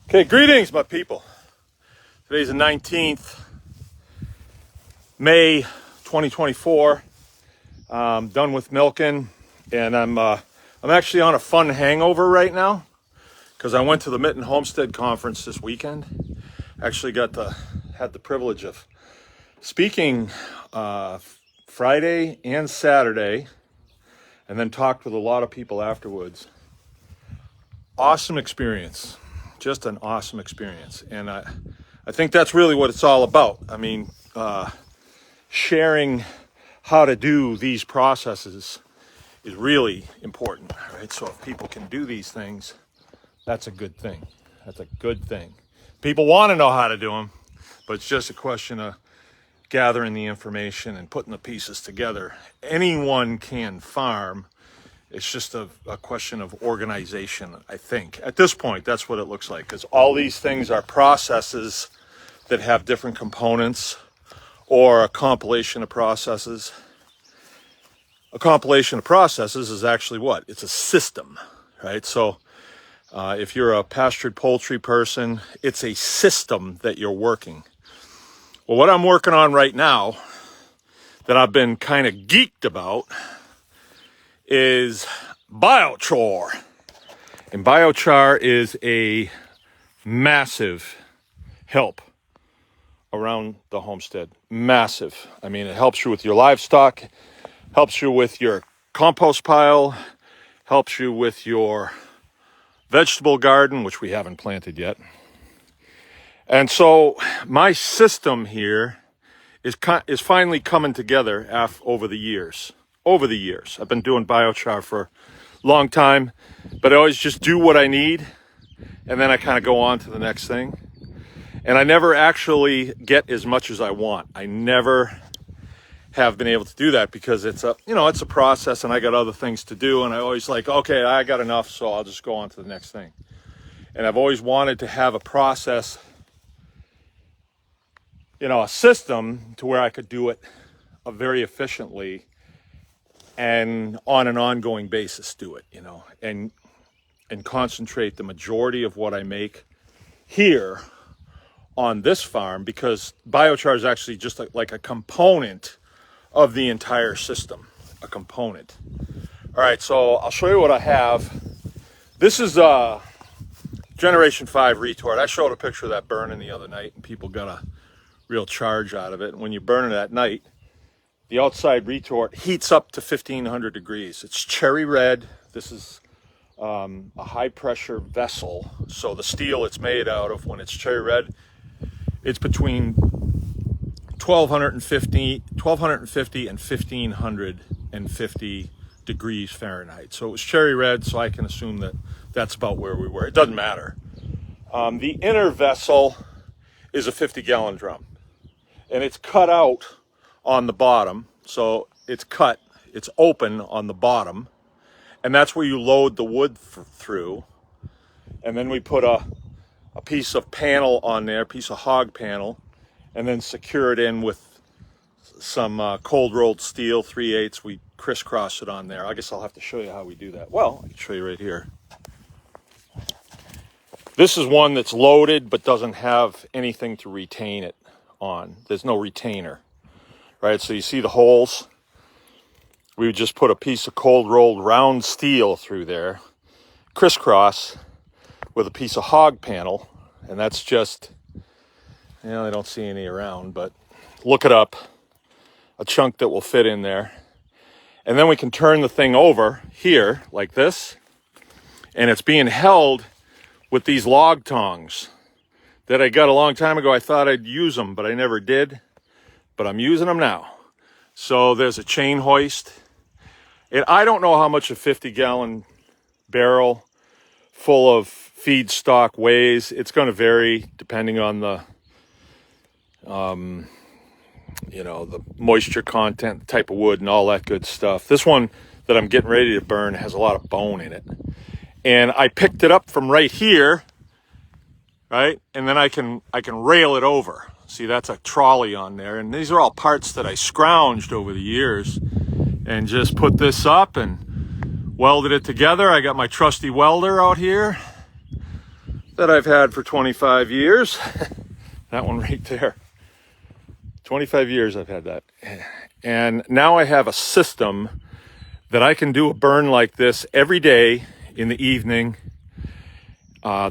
Okay, greetings, my people. Today's the 19th, May 2024. Done with milking, and I'm actually on a fun hangover right now because I went to the Mitten Homestead conference this weekend. Actually had the privilege of speaking Friday and Saturday, and then talked with a lot of people afterwards. Awesome experience. Just an awesome experience. And I think that's really what it's all about. I mean, sharing how to do these processes is really important, right? So if people can do these things, that's a good thing. That's a good thing. People want to know how to do them, but it's just a question of gathering the information and putting the pieces together. Anyone can farm. It's just a question of organization, I think. At this point, that's what it looks like, because all these things are processes that have different components or a compilation of processes. A compilation of processes is actually what? It's a system, right? So if you're a pastured poultry person, it's a system that you're working. Well, what I'm working on right now that I've been kind of geeked about is Biochar. And Biochar is a massive help around the homestead. Massive. I mean, it helps you with your livestock, helps you with your compost pile, helps you with your vegetable garden, which we haven't planted yet. And so my system here is finally coming together over the years. I've been doing biochar for a long time, but I always just do what I need, and then I kind of go on to the next thing. And I never actually get as much as I want. I never have been able to do that because it's a process, and I got other things to do, and I always okay, I got enough, so I'll just go on to the next thing. And I've always wanted to have a process, a system to where I could do it very efficiently and on an ongoing basis do it, and concentrate the majority of what I make here on this farm, because biochar is actually just like a component of the entire system, a component. All right, so I'll show you what I have. This is a Generation 5 retort. I showed a picture of that burning the other night, and people got a real charge out of it. And when you burn it at night, the outside retort heats up to 1500 degrees. It's cherry red. This is a high pressure vessel. So the steel it's made out of, when it's cherry red, it's between 1250 and 1550 degrees Fahrenheit. So it was cherry red, so I can assume that that's about where we were. It doesn't matter. The inner vessel is a 50-gallon drum, and it's cut out on the bottom. So it's open on the bottom, and that's where you load the wood through. And then we put a piece of panel on there, piece of hog panel, and then secure it in with some cold rolled steel 3/8. We crisscross it on there. I guess I'll have to show you how we do that. Well, I can show you right here. This is one that's loaded but doesn't have anything to retain it on. There's no retainer. Right, so you see the holes. We would just put a piece of cold rolled round steel through there, crisscross with a piece of hog panel, and that's just, I don't see any around, but look it up, a chunk that will fit in there. And then we can turn the thing over here like this, and it's being held with these log tongs that I got a long time ago. I thought I'd use them, but I never did. But I'm using them now. So there's a chain hoist. And I don't know how much a 50-gallon barrel full of feedstock weighs. It's going to vary depending on the moisture content, the type of wood, and all that good stuff. This one that I'm getting ready to burn has a lot of bone in it. And I picked it up from right here, right? And then I can rail it over. See, that's a trolley on there, and these are all parts that I scrounged over the years and just put this up and welded it together. I got my trusty welder out here, that I've had for 25 years. That one right there. 25 years I've had that. And now I have a system that I can do a burn like this every day in the evening.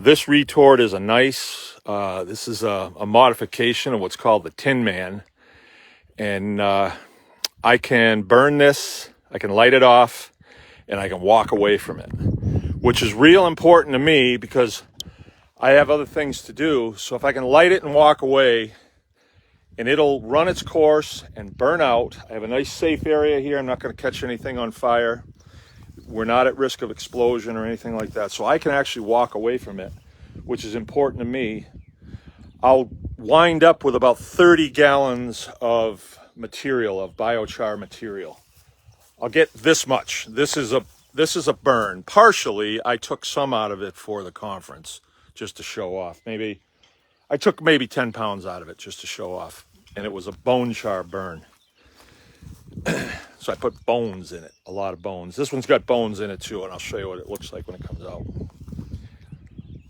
This retort is a nice, this is a modification of what's called the Tin Man. And I can burn this, I can light it off, and I can walk away from it, which is real important to me because I have other things to do. So if I can light it and walk away, and it'll run its course and burn out. I have a nice safe area here. I'm not going to catch anything on fire. We're not at risk of explosion or anything like that. So I can actually walk away from it, which is important to me. I'll wind up with about 30 gallons of material, of biochar material. I'll get this much. This is a burn. Partially, I took some out of it for the conference just to show off. I took maybe 10 pounds out of it just to show off, and it was a bone char burn. So I put bones in it, a lot of bones. This one's got bones in it too, and I'll show you what it looks like when it comes out.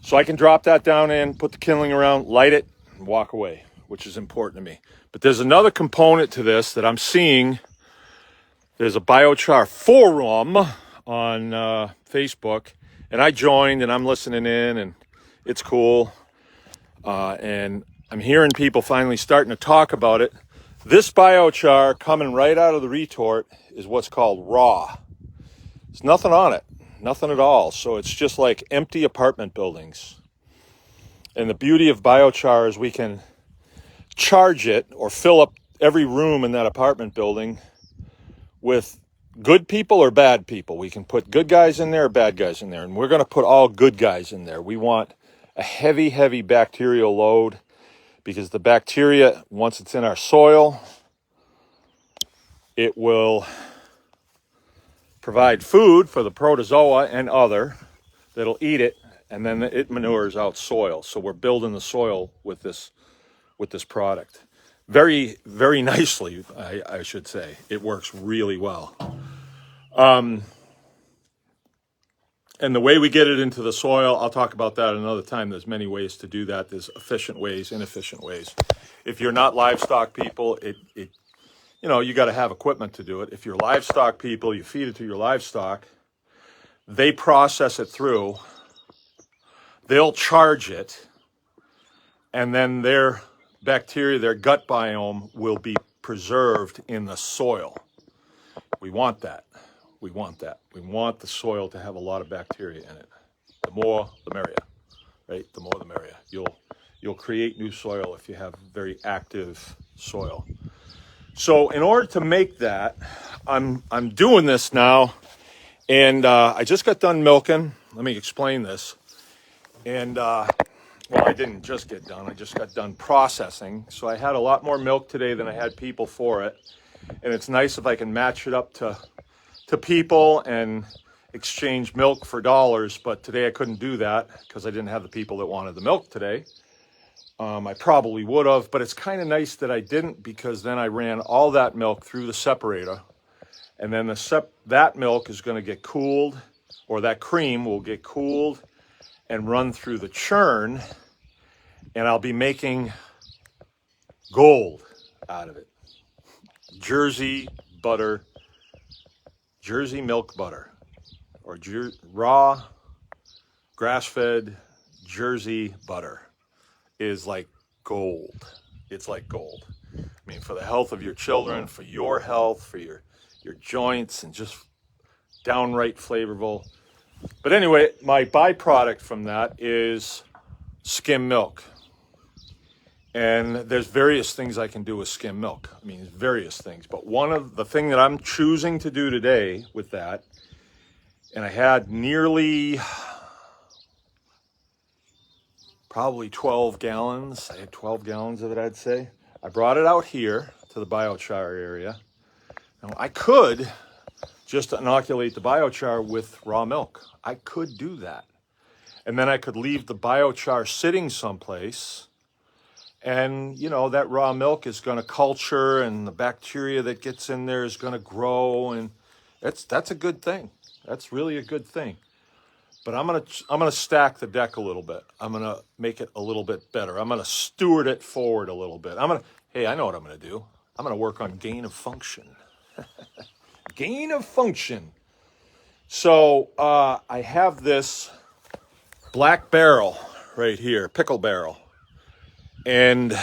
So I can drop that down in, put the kindling around, light it, and walk away, which is important to me. But there's another component to this that I'm seeing. There's a biochar forum on Facebook, and I joined, and I'm listening in, and it's cool. And I'm hearing people finally starting to talk about it. This biochar coming right out of the retort is what's called raw. There's nothing on it, nothing at all. So it's just like empty apartment buildings. And the beauty of biochar is we can charge it or fill up every room in that apartment building with good people or bad people. We can put good guys in there or bad guys in there. And we're going to put all good guys in there. We want a heavy, heavy bacterial load because the bacteria, once it's in our soil, it will provide food for the protozoa and other that'll eat it, and then it manures out soil. So we're building the soil with this product. Very, very nicely, I should say. It works really well. And the way we get it into the soil, I'll talk about that another time. There's many ways to do that. There's efficient ways, inefficient ways. If you're not livestock people, you got to have equipment to do it. If you're livestock people, you feed it to your livestock. They process it through. They'll charge it, and then their bacteria, their gut biome, will be preserved in the soil. We want that. We want that. We want the soil to have a lot of bacteria in it. The more, the merrier, right? The more, the merrier. You'll create new soil if you have very active soil. So in order to make that, I'm doing this now, and I just got done milking. Let me explain this. And well, I didn't just get done. I just got done processing. So I had a lot more milk today than I had people for it. And it's nice if I can match it up to people and exchange milk for dollars, but today I couldn't do that because I didn't have the people that wanted the milk today. I probably would have, but it's kind of nice that I didn't, because then I ran all that milk through the separator, and then that milk is going to get cooled, or that cream will get cooled and run through the churn, and I'll be making gold out of it. Jersey milk butter, or raw grass-fed Jersey butter is like gold. It's like gold. I mean, for the health of your children, for your health, for your joints, and just downright flavorful. But anyway, my byproduct from that is skim milk. And there's various things I can do with skim milk. I mean, various things. But one of the thing that I'm choosing to do today with that, and I had nearly probably 12 gallons. I had 12 gallons of it, I'd say. I brought it out here to the biochar area. Now, I could just inoculate the biochar with raw milk. I could do that. And then I could leave the biochar sitting someplace, and, that raw milk is going to culture, and the bacteria that gets in there is going to grow, and that's a good thing. That's really a good thing. But I'm gonna stack the deck a little bit. I'm gonna make it a little bit better. I'm gonna steward it forward a little bit. Hey, I know what I'm gonna do. I'm gonna work on gain of function. Gain of function. So I have this black barrel right here, pickle barrel. And,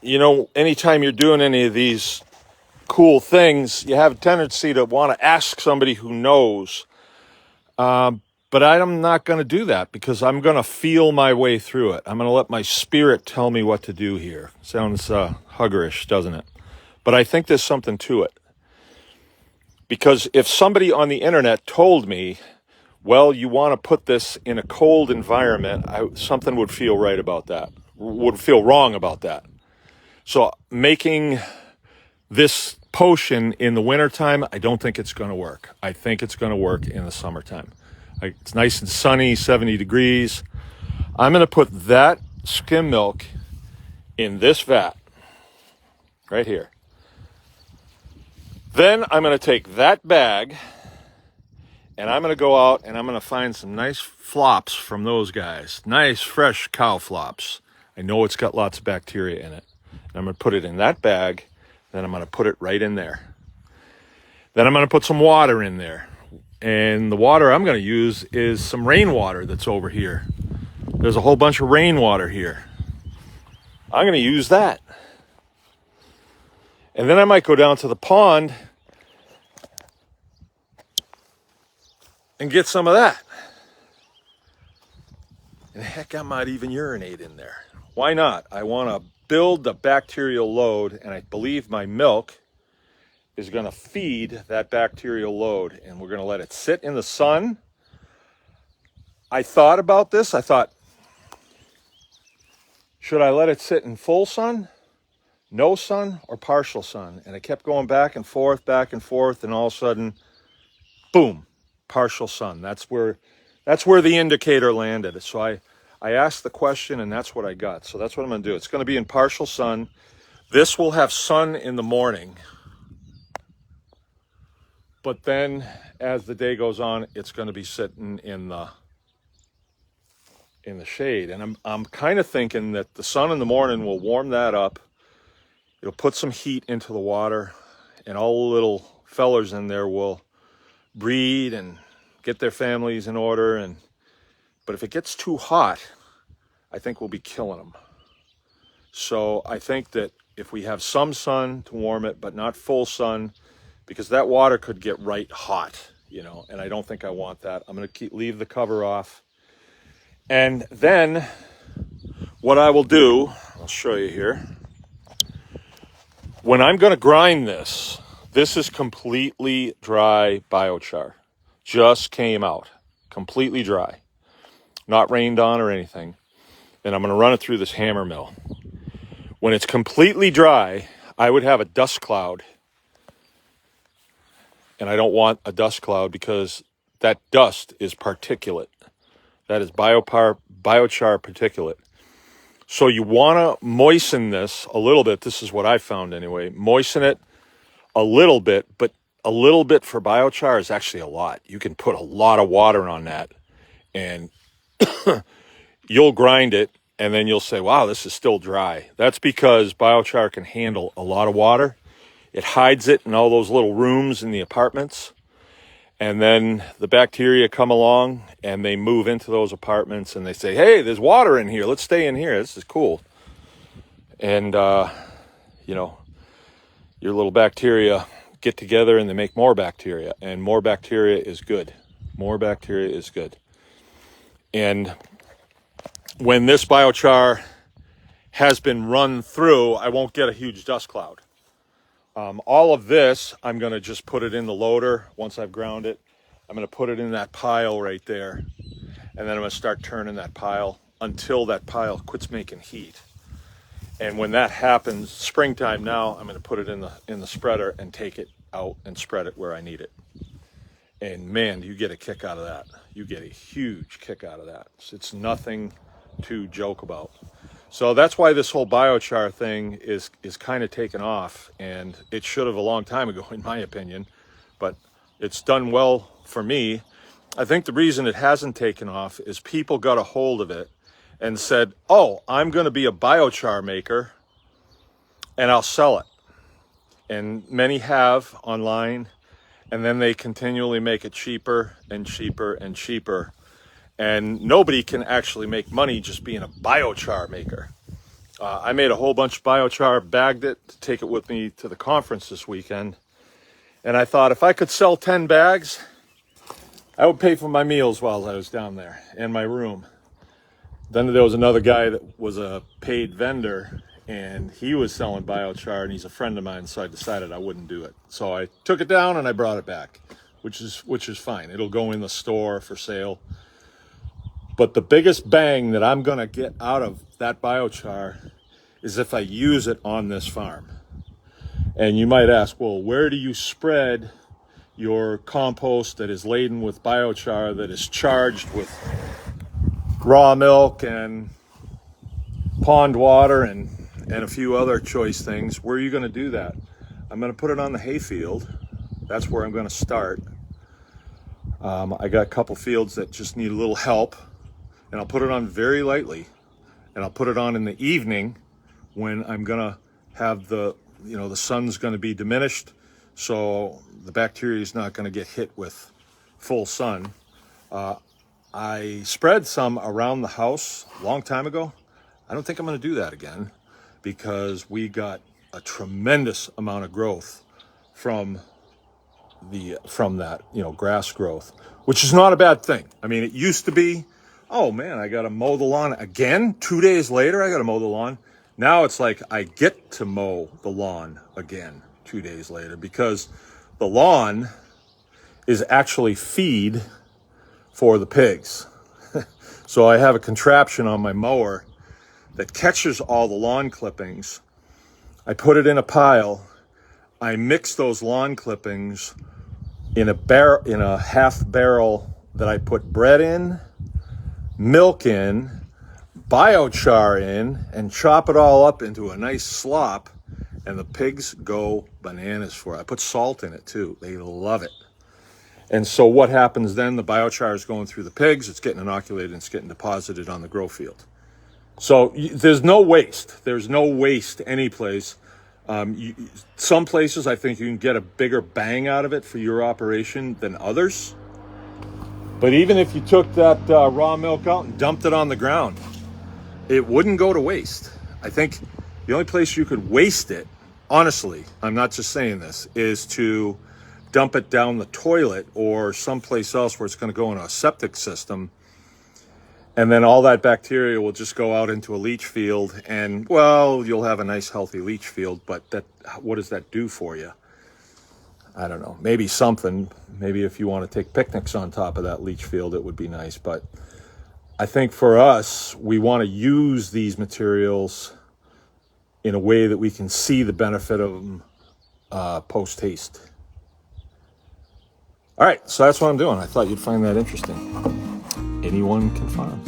you know, anytime you're doing any of these cool things, you have a tendency to want to ask somebody who knows. But I'm not going to do that because I'm going to feel my way through it. I'm going to let my spirit tell me what to do here. Sounds huggerish, doesn't it? But I think there's something to it. Because if somebody on the internet told me, well, you want to put this in a cold environment, something would feel right about that, would feel wrong about that. So making this potion in the wintertime, I don't think it's going to work. I think it's going to work in the summertime. It's nice and sunny, 70 degrees. I'm going to put that skim milk in this vat right here. Then I'm going to take that bag and I'm going to go out and I'm going to find some nice flops from those guys. Nice, fresh cow flops. I know it's got lots of bacteria in it. And I'm going to put it in that bag. Then I'm going to put it right in there. Then I'm going to put some water in there. And the water I'm going to use is some rainwater that's over here. There's a whole bunch of rainwater here. I'm going to use that. And then I might go down to the pond and get some of that. And heck, I might even urinate in there. Why not? I want to build the bacterial load, and I believe my milk is going to feed that bacterial load, and we're going to let it sit in the sun. I thought about this. I thought, should I let it sit in full sun, no sun, or partial sun? And I kept going back and forth, and all of a sudden, boom, partial sun. That's where the indicator landed. So I asked the question, and that's what I got. So that's what I'm going to do. It's going to be in partial sun. This will have sun in the morning. But then as the day goes on, it's going to be sitting in the shade. And I'm kind of thinking that the sun in the morning will warm that up. It'll put some heat into the water, and all the little fellers in there will breed and get their families in order. But if it gets too hot, I think we'll be killing them. So I think that if we have some sun to warm it, but not full sun, because that water could get right hot, you know, and I don't think I want that. I'm going to leave the cover off. And then what I will do, I'll show you here. When I'm going to grind this is completely dry biochar. Just came out, completely dry, not rained on or anything. And I'm going to run it through this hammer mill. When it's completely dry, I would have a dust cloud. And I don't want a dust cloud because that dust is particulate. That is biochar particulate. So you want to moisten this a little bit. This is what I found anyway. Moisten it a little bit, but a little bit for biochar is actually a lot. You can put a lot of water on that and you'll grind it and then you'll say, wow, this is still dry. That's because biochar can handle a lot of water. It hides it in all those little rooms in the apartments. And then the bacteria come along and they move into those apartments and they say, hey, there's water in here. Let's stay in here. This is cool. And, you know, your little bacteria get together and they make more bacteria. And more bacteria is good. More bacteria is good. And when this biochar has been run through, I won't get a huge dust cloud. All of this, I'm going to just put it in the loader once I've ground it. I'm going to put it in that pile right there. And then I'm going to start turning that pile until that pile quits making heat. And when that happens, springtime now, I'm going to put it in the spreader and take it out and spread it where I need it. And man, you get a kick out of that. You get a huge kick out of that. It's nothing to joke about. So that's why this whole biochar thing is kind of taken off, and it should have a long time ago, in my opinion, but it's done well for me. I think the reason it hasn't taken off is people got a hold of it and said, oh, I'm going to be a biochar maker and I'll sell it. And many have online, and then they continually make it cheaper and cheaper and cheaper. And nobody can actually make money just being a biochar maker. I made a whole bunch of biochar, bagged it to take it with me to the conference this weekend. And I thought if I could sell 10 bags, I would pay for my meals while I was down there and my room. Then there was another guy that was a paid vendor, and he was selling biochar, and he's a friend of mine, so I decided I wouldn't do it. So I took it down and I brought it back, which is fine. It'll go in the store for sale. But the biggest bang that I'm going to get out of that biochar is if I use it on this farm. And you might ask, well, where do you spread your compost that is laden with biochar, that is charged with raw milk and pond water and a few other choice things? Where are you going to do that? I'm going to put it on the hayfield. That's where I'm going to start. I got a couple fields that just need a little help, and I'll put it on very lightly, and I'll put it on in the evening when I'm going to have the sun's going to be diminished, so the bacteria is not going to get hit with full sun. I spread some around the house a long time ago. I don't think I'm going to do that again, because we got a tremendous amount of growth from that, grass growth, which is not a bad thing. I mean, it used to be, oh man, I got to mow the lawn again. 2 days later, I got to mow the lawn. Now it's like I get to mow the lawn again 2 days later, because the lawn is actually feed for the pigs. So I have a contraption on my mower that catches all the lawn clippings. I put it in a pile. I mix those lawn clippings in a half barrel that I put bread in, milk in, biochar in, and chop it all up into a nice slop, and the pigs go bananas for it. I put salt in it too. They love it. And so what happens then? The biochar is going through the pigs, it's getting inoculated, and it's getting deposited on the grow field. So there's no waste. There's no waste any place. Some places I think you can get a bigger bang out of it for your operation than others. But even if you took that raw milk out and dumped it on the ground, it wouldn't go to waste. I think the only place you could waste it, honestly, I'm not just saying this, is to dump it down the toilet or someplace else where it's going to go in a septic system. And then all that bacteria will just go out into a leach field, and, well, you'll have a nice healthy leach field, but what does that do for you? I don't know. Maybe something. Maybe if you want to take picnics on top of that leach field, it would be nice. But I think for us, we want to use these materials in a way that we can see the benefit of them post-haste. All right, so that's what I'm doing. I thought you'd find that interesting. Anyone can farm.